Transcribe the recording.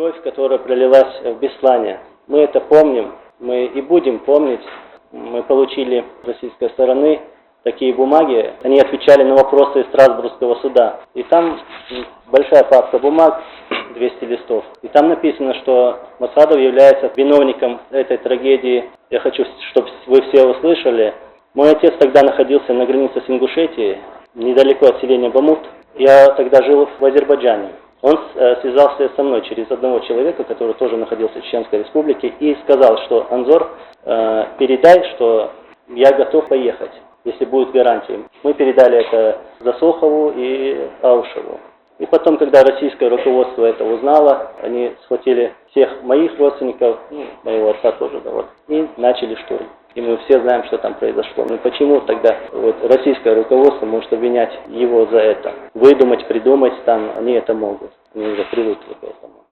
кровь, которая пролилась в Беслане. Мы это помним, мы и будем помнить. Мы получили с российской стороны такие бумаги, они отвечали на вопросы из Страсбургского суда. И там большая папка бумаг, 200 листов. И там написано, что Масхадов является виновником этой трагедии. Я хочу, чтобы вы все услышали. Мой отец тогда находился на границе с Ингушетией, недалеко от селения Бамут. Я тогда жил в Азербайджане. Он связался со мной через одного человека, который тоже находился в Чеченской республике, и сказал, что Анзор, передай, что я готов поехать, если будет гарантия. Мы передали это Засохову и Аушеву. И потом, когда российское руководство это узнало, они схватили всех моих родственников, моего отца тоже, и начали штурм. И мы все знаем, что там произошло. Но почему тогда российское руководство может обвинять его за это? Выдумать, придумать там, они это могут. Они уже привыкли к этому.